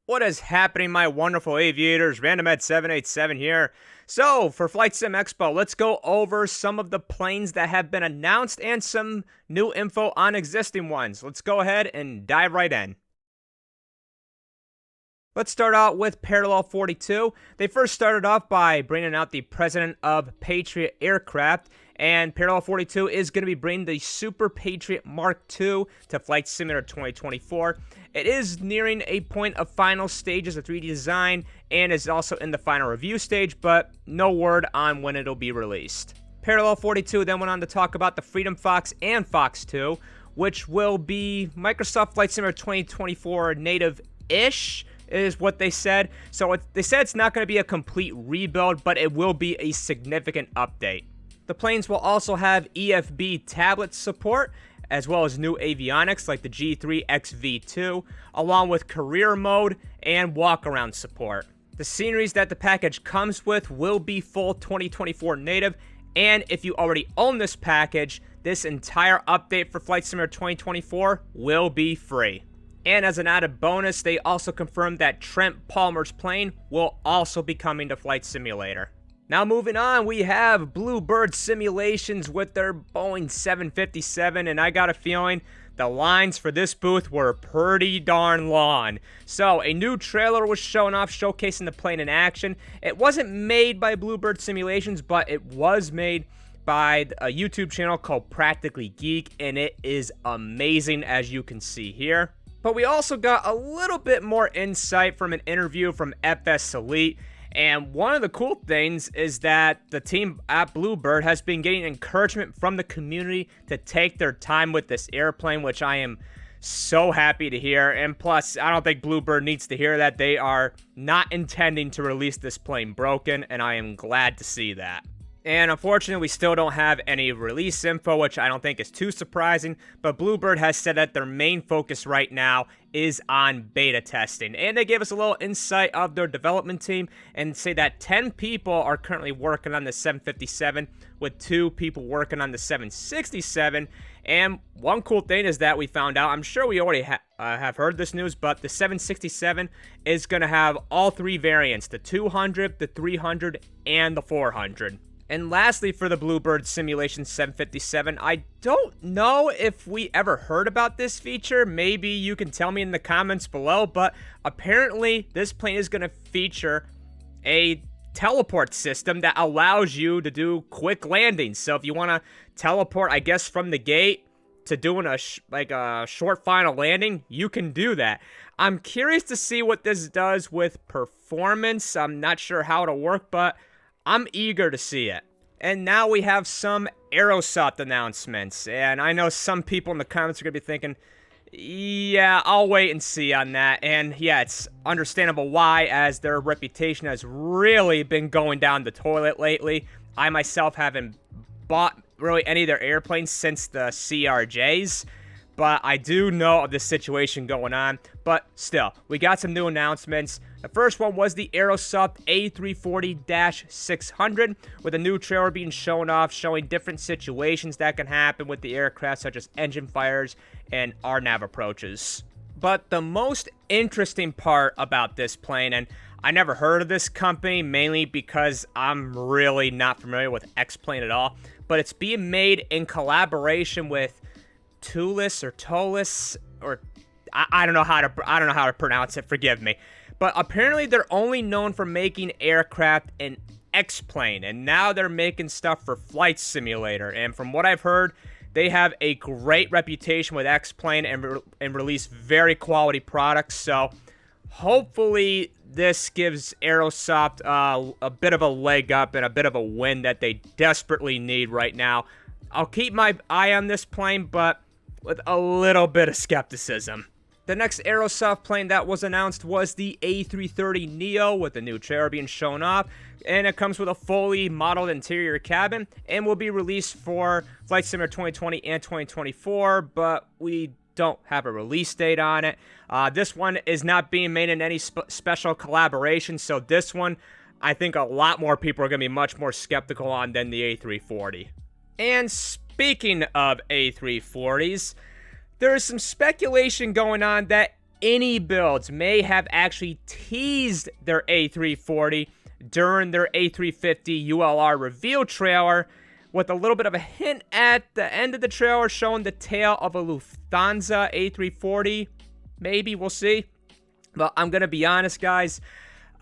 What is happening, my wonderful aviators? RandomEd787 here. So, for Flight Sim Expo, let's go over some of the planes that have been announced and some new info on existing ones. Let's go ahead and dive right in. Let's start out with Parallel 42. They first started off by bringing out the president of Patriot Aircraft, and Parallel 42 is going to be bringing the Super Patriot Mark II to Flight Simulator 2024. It is nearing a point of final stages of 3D design and is also in the final review stage, but no word on when it'll be released. Parallel 42 then went on to talk about the Freedom Fox and Fox 2, which will be Microsoft Flight Simulator 2024 native-ish, is what they said. So they said it's not going to be a complete rebuild, but it will be a significant update. The planes will also have EFB tablet support, as well as new avionics like the G3 XV2, along with career mode and walk-around support. The sceneries that the package comes with will be full 2024 native, and if you already own this package, this entire update for Flight Simulator 2024 will be free. And as an added bonus, they also confirmed that Trent Palmer's plane will also be coming to Flight Simulator. Now moving on, we have Bluebird simulations with their Boeing 757, and I got a feeling the lines for this booth were pretty darn long. So a new trailer was shown off showcasing the plane in action. It wasn't made by Bluebird Simulations, but it was made by a YouTube channel called Practically Geek, and it is amazing, as you can see here. But we also got a little bit more insight from an interview from FS Elite, and one of the cool things is that the team at Bluebird has been getting encouragement from the community to take their time with this airplane, which I am so happy to hear. And plus, I don't think Bluebird needs to hear that. They are not intending to release this plane broken, and I am glad to see that. And unfortunately, we still don't have any release info, which I don't think is too surprising, but Bluebird has said that their main focus right now is on beta testing. And they gave us a little insight of their development team and say that 10 people are currently working on the 757, with 2 people working on the 767. And one cool thing is that we found out, I'm sure we already have heard this news, but the 767 is going to have all 3 variants, the 200, the 300, and the 400. And lastly, for the Bluebird Simulation 757, I don't know if we ever heard about this feature. Maybe you can tell me in the comments below, but apparently this plane is going to feature a teleport system that allows you to do quick landings. So if you want to teleport, I guess, from the gate to doing a short final landing, you can do that. I'm curious to see what this does with performance. I'm not sure how it'll work, but I'm eager to see it. And now we have some Aerosoft announcements. And I know some people in the comments are going to be thinking, yeah, I'll wait and see on that. And yeah, it's understandable why, as their reputation has really been going down the toilet lately. I myself haven't bought really any of their airplanes since the CRJs. But I do know of the situation going on. But still, we got some new announcements. The first one was the Aerosoft A340-600, with a new trailer being shown off, showing different situations that can happen with the aircraft, such as engine fires and RNAV approaches. But the most interesting part about this plane, and I never heard of this company, mainly because I'm really not familiar with X-Plane at all, but it's being made in collaboration with Tulis or Tolis, or I don't know how to pronounce it, forgive me. But apparently they're only known for making aircraft in X-Plane, and now they're making stuff for Flight Simulator. And from what I've heard, they have a great reputation with X-Plane and release very quality products. So hopefully this gives Aerosoft a bit of a leg up and a bit of a win that they desperately need right now. I'll keep my eye on this plane, but with a little bit of skepticism. The next Aerosoft plane that was announced was the A330neo, with a new trailer being shown off, and it comes with a fully modeled interior cabin and will be released for Flight Simulator 2020 and 2024, but we don't have a release date on it. This one is not being made in any special collaboration, so this one I think a lot more people are going to be much more skeptical on than the A340. And speaking of A340s, there is some speculation going on that iniBuilds may have actually teased their A340 during their A350 ULR reveal trailer, with a little bit of a hint at the end of the trailer showing the tail of a Lufthansa A340. Maybe, we'll see. But I'm going to be honest, guys.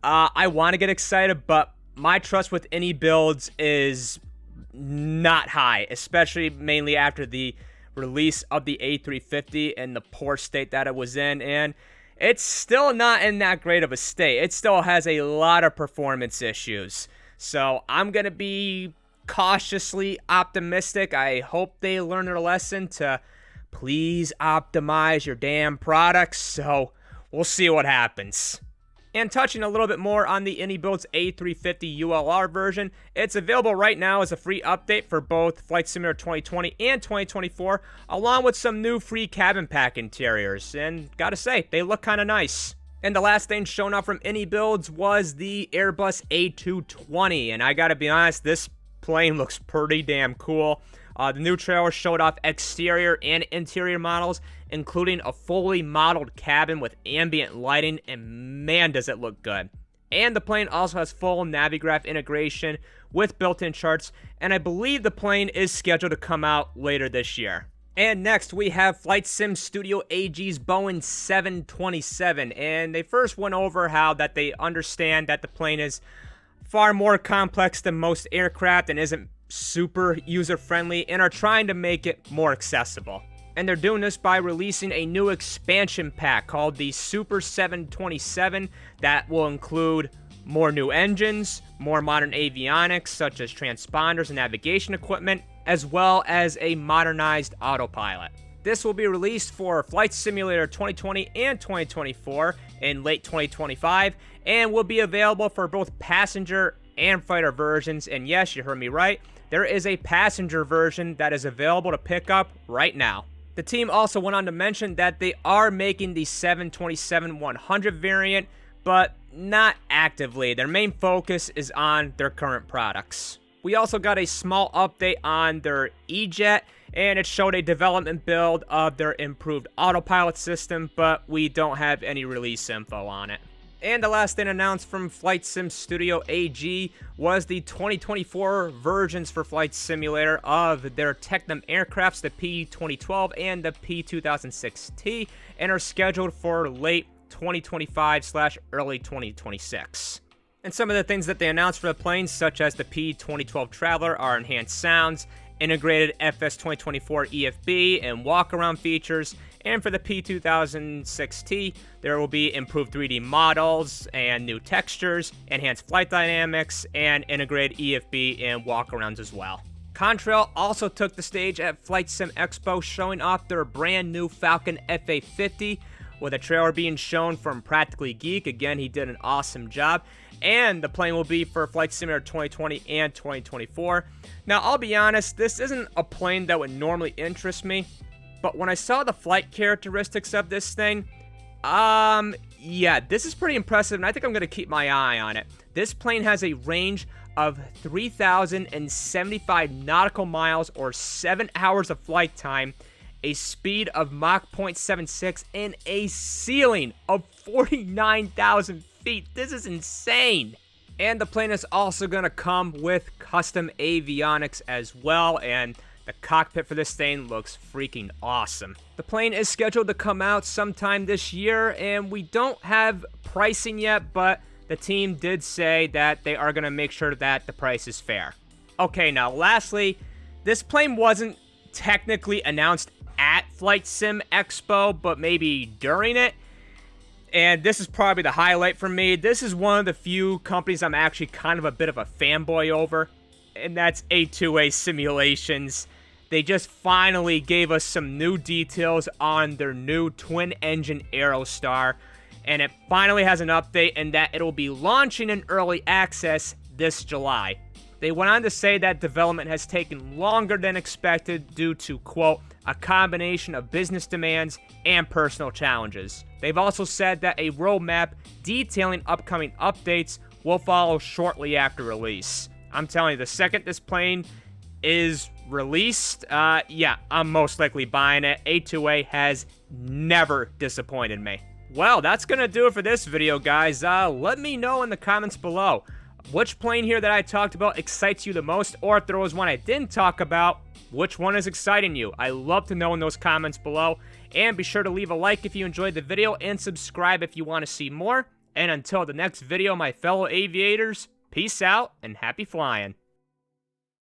I want to get excited, but my trust with iniBuilds is not high, especially mainly after the release of the A350 and the poor state that it was in. And it's still not in that great of a state. It still has a lot of performance issues. So I'm going to be cautiously optimistic. I hope they learn their lesson to please optimize your damn products. So we'll see what happens. And touching a little bit more on the iniBuilds A350 ULR version, it's available right now as a free update for both Flight Simulator 2020 and 2024, along with some new free cabin pack interiors. And gotta say, they look kind of nice. And the last thing shown off from iniBuilds was the Airbus A220, and I gotta be honest, this plane looks pretty damn cool. The new trailer showed off exterior and interior models, including a fully modeled cabin with ambient lighting, and man, does it look good. And the plane also has full Navigraph integration with built-in charts, and I believe the plane is scheduled to come out later this year. And next, we have Flight Sim Studio AG's Boeing 727, and they first went over how that they understand that the plane is far more complex than most aircraft and isn't super user-friendly, and are trying to make it more accessible. And they're doing this by releasing a new expansion pack called the Super 727 that will include more new engines, more modern avionics such as transponders and navigation equipment, as well as a modernized autopilot. This will be released for Flight Simulator 2020 and 2024 in late 2025, and will be available for both passenger and fighter versions. And yes, you heard me right, there is a passenger version that is available to pick up right now. The team also went on to mention that they are making the 727-100 variant, but not actively. Their main focus is on their current products. We also got a small update on their E-Jet, and it showed a development build of their improved autopilot system, but we don't have any release info on it. And the last thing announced from Flight Sim Studio AG was the 2024 versions for Flight Simulator of their Tecnam aircrafts, the P2012 and the P2006T, and are scheduled for late 2025/early 2026. And some of the things that they announced for the planes, such as the P2012 Traveler, are enhanced sounds, integrated FS 2024 EFB, and walk-around features. And for the P2006T, there will be improved 3D models and new textures, enhanced flight dynamics, and integrated EFB and walk-arounds as well. Contrail also took the stage at Flight Sim Expo, showing off their brand new Falcon FA50, with a trailer being shown from Practically Geek. Again, he did an awesome job. And the plane will be for Flight Simulator 2020 and 2024. Now, I'll be honest, this isn't a plane that would normally interest me, but when I saw the flight characteristics of this thing, yeah, this is pretty impressive, and I think I'm going to keep my eye on it. This plane has a range of 3,075 nautical miles, or 7 hours of flight time, a speed of Mach 0.76, and a ceiling of 49,000 feet. This is insane. And the plane is also going to come with custom avionics as well, and the cockpit for this thing looks freaking awesome. The plane is scheduled to come out sometime this year, and we don't have pricing yet, but the team did say that they are going to make sure that the price is fair. Okay, now lastly, this plane wasn't technically announced at Flight Sim Expo, but maybe during it. And this is probably the highlight for me. This is one of the few companies I'm actually kind of a bit of a fanboy over, and that's A2A Simulations. They just finally gave us some new details on their new twin-engine Aerostar, and it finally has an update in that it'll be launching in early access this July. They went on to say that development has taken longer than expected due to, quote, a combination of business demands and personal challenges. They've also said that a roadmap detailing upcoming updates will follow shortly after release. I'm telling you, the second this plane is released, yeah, I'm most likely buying it. A2A has never disappointed me. Well, that's going to do it for this video, guys. Let me know in the comments below which plane here that I talked about excites you the most, or if there was one I didn't talk about, which one is exciting you. I love to know in those comments below. And be sure to leave a like if you enjoyed the video, and subscribe if you want to see more. And until the next video, my fellow aviators, peace out and happy flying.